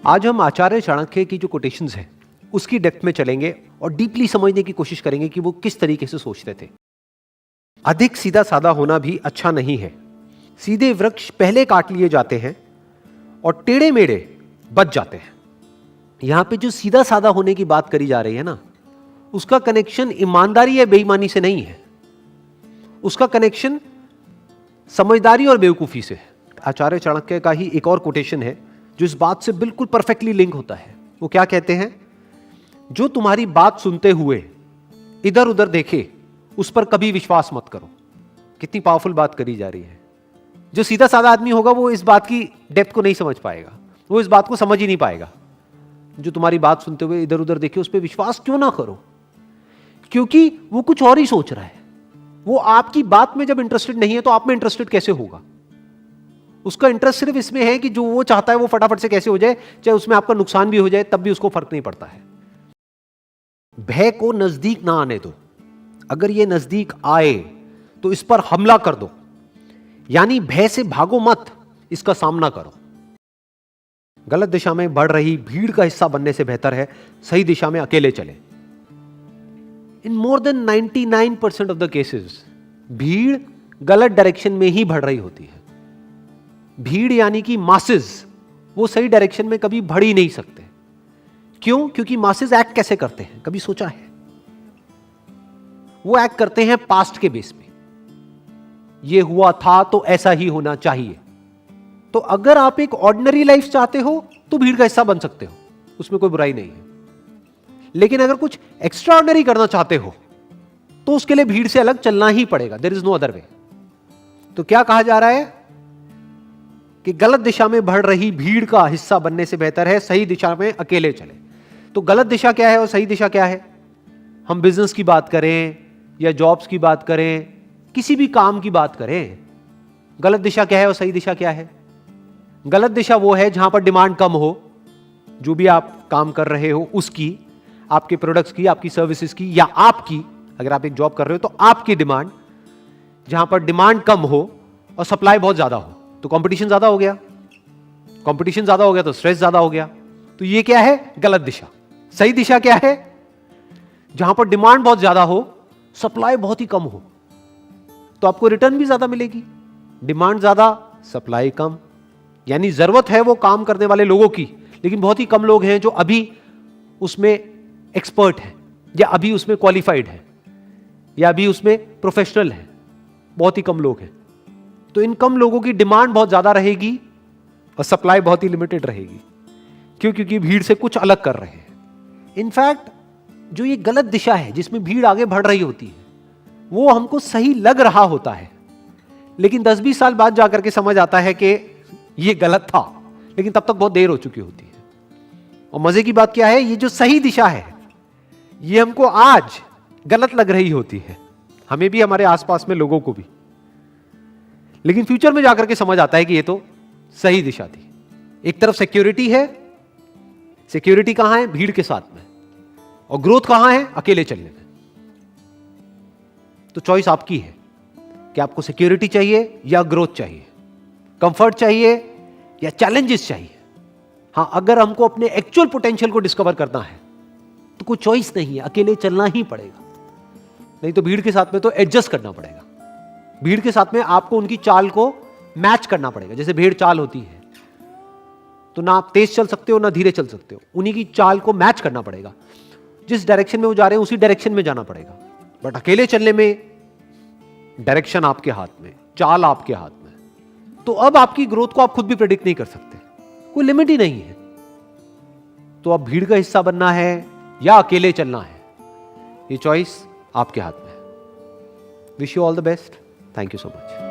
आज हम आचार्य चाणक्य की जो कोटेशंस हैं उसकी डेप्थ में चलेंगे और डीपली समझने की कोशिश करेंगे कि वो किस तरीके से सोचते थे। अधिक सीधा साधा होना भी अच्छा नहीं है। सीधे वृक्ष पहले काट लिए जाते हैं और टेढ़े मेढ़े बच जाते हैं। यहां पे जो सीधा साधा होने की बात करी जा रही है ना, उसका कनेक्शन ईमानदारी या बेईमानी से नहीं है, उसका कनेक्शन समझदारी और बेवकूफी से है। आचार्य चाणक्य का ही एक और कोटेशन है जो इस बात से बिल्कुल परफेक्टली लिंक होता है। वो क्या कहते हैं? जो तुम्हारी बात सुनते हुए इधर उधर देखे उस पर कभी विश्वास मत करो। कितनी पावरफुल बात करी जा रही है। जो सीधा साधा आदमी होगा वो इस बात की डेप्थ को नहीं समझ पाएगा, वो इस बात को समझ ही नहीं पाएगा। जो तुम्हारी बात सुनते हुए इधर उधर देखे उस पर विश्वास क्यों ना करो, क्योंकि वो कुछ और ही सोच रहा है। वो आपकी बात में जब इंटरेस्टेड नहीं है तो आप में इंटरेस्टेड कैसे होगा? उसका इंटरेस्ट सिर्फ इसमें है कि जो वो चाहता है वो फटाफट से कैसे हो जाए, चाहे उसमें आपका नुकसान भी हो जाए तब भी उसको फर्क नहीं पड़ता है। भय को नजदीक ना आने दो। अगर ये नजदीक आए तो इस पर हमला कर दो, यानी भय से भागो मत, इसका सामना करो। गलत दिशा में बढ़ रही भीड़ का हिस्सा बनने से बेहतर है सही दिशा में अकेले चले। In more than 99% of the cases भीड़ गलत डायरेक्शन में ही बढ़ रही होती है। भीड़ यानी कि मासेस, वो सही डायरेक्शन में कभी बढ़ ही नहीं सकते। क्यों? क्योंकि मासेस एक्ट कैसे करते हैं, कभी सोचा है? वो एक्ट करते हैं पास्ट के बेस पे। ये हुआ था तो ऐसा ही होना चाहिए। तो अगर आप एक ऑर्डिनरी लाइफ चाहते हो तो भीड़ का हिस्सा बन सकते हो, उसमें कोई बुराई नहीं है। लेकिन अगर कुछ एक्स्ट्रा ऑर्डिनरी करना चाहते हो तो उसके लिए भीड़ से अलग चलना ही पड़ेगा। There is no other way. तो क्या कहा जा रहा है कि गलत दिशा में बढ़ रही भीड़ का हिस्सा बनने से बेहतर है सही दिशा में अकेले चले। तो गलत दिशा क्या है और सही दिशा क्या है? हम बिजनेस की बात करें या जॉब्स की बात करें, किसी भी काम की बात करें, गलत दिशा क्या है और सही दिशा क्या है? गलत दिशा वो है जहां पर डिमांड कम हो, जो भी आप काम कर रहे हो उसकी, आपके प्रोडक्ट्स की, आपकी सर्विसेज की, या आपकी, अगर आप एक जॉब कर रहे हो तो आपकी डिमांड, जहां पर डिमांड कम हो और सप्लाई बहुत ज्यादा हो। तो कंपटीशन ज्यादा हो गया, कंपटीशन ज्यादा हो गया तो स्ट्रेस ज्यादा हो गया। तो ये क्या है? गलत दिशा। सही दिशा क्या है? जहां पर डिमांड बहुत ज्यादा हो, सप्लाई बहुत ही कम हो, तो आपको रिटर्न भी ज्यादा मिलेगी। डिमांड ज्यादा, सप्लाई कम, यानी जरूरत है वो काम करने वाले लोगों की, लेकिन बहुत ही कम लोग हैं जो अभी उसमें एक्सपर्ट हैं, या अभी उसमें क्वालिफाइड है, या अभी उसमें प्रोफेशनल है। बहुत ही कम लोग हैं। तो इन कम लोगों की डिमांड बहुत ज्यादा रहेगी और सप्लाई बहुत ही लिमिटेड रहेगी। क्यों? क्योंकि भीड़ से कुछ अलग कर रहे हैं। इनफैक्ट जो ये गलत दिशा है जिसमें भीड़ आगे बढ़ रही होती है, वो हमको सही लग रहा होता है, लेकिन 10-20 साल बाद जाकर के समझ आता है कि ये गलत था, लेकिन तब तक बहुत देर हो चुकी होती है। और मजे की बात क्या है? ये जो सही दिशा है ये हमको आज गलत लग रही होती है, हमें भी, हमारे आसपास में लोगों को भी, लेकिन फ्यूचर में जाकर के समझ आता है कि ये तो सही दिशा थी। एक तरफ सिक्योरिटी है, सिक्योरिटी कहां है? भीड़ के साथ में। और ग्रोथ कहां है? अकेले चलने में। तो चॉइस आपकी है कि आपको सिक्योरिटी चाहिए या ग्रोथ चाहिए, कंफर्ट चाहिए या चैलेंजेस चाहिए। हां, अगर हमको अपने एक्चुअल पोटेंशियल को डिस्कवर करना है तो कोई चॉइस नहीं है, अकेले चलना ही पड़ेगा। नहीं तो भीड़ के साथ में तो एडजस्ट करना पड़ेगा। भीड़ के साथ में आपको उनकी चाल को मैच करना पड़ेगा। जैसे भीड़ चाल होती है तो ना आप तेज चल सकते हो ना धीरे चल सकते हो, उन्हीं की चाल को मैच करना पड़ेगा। जिस डायरेक्शन में वो जा रहे हैं उसी डायरेक्शन में जाना पड़ेगा। बट अकेले चलने में डायरेक्शन आपके हाथ में, चाल आपके हाथ में। तो अब आपकी ग्रोथ को आप खुद भी प्रेडिक्ट नहीं कर सकते, कोई लिमिट ही नहीं है। तो अब भीड़ का हिस्सा बनना है या अकेले चलना है, ये चॉइस आपके हाथ में है। Wish you all the best. Thank you so much.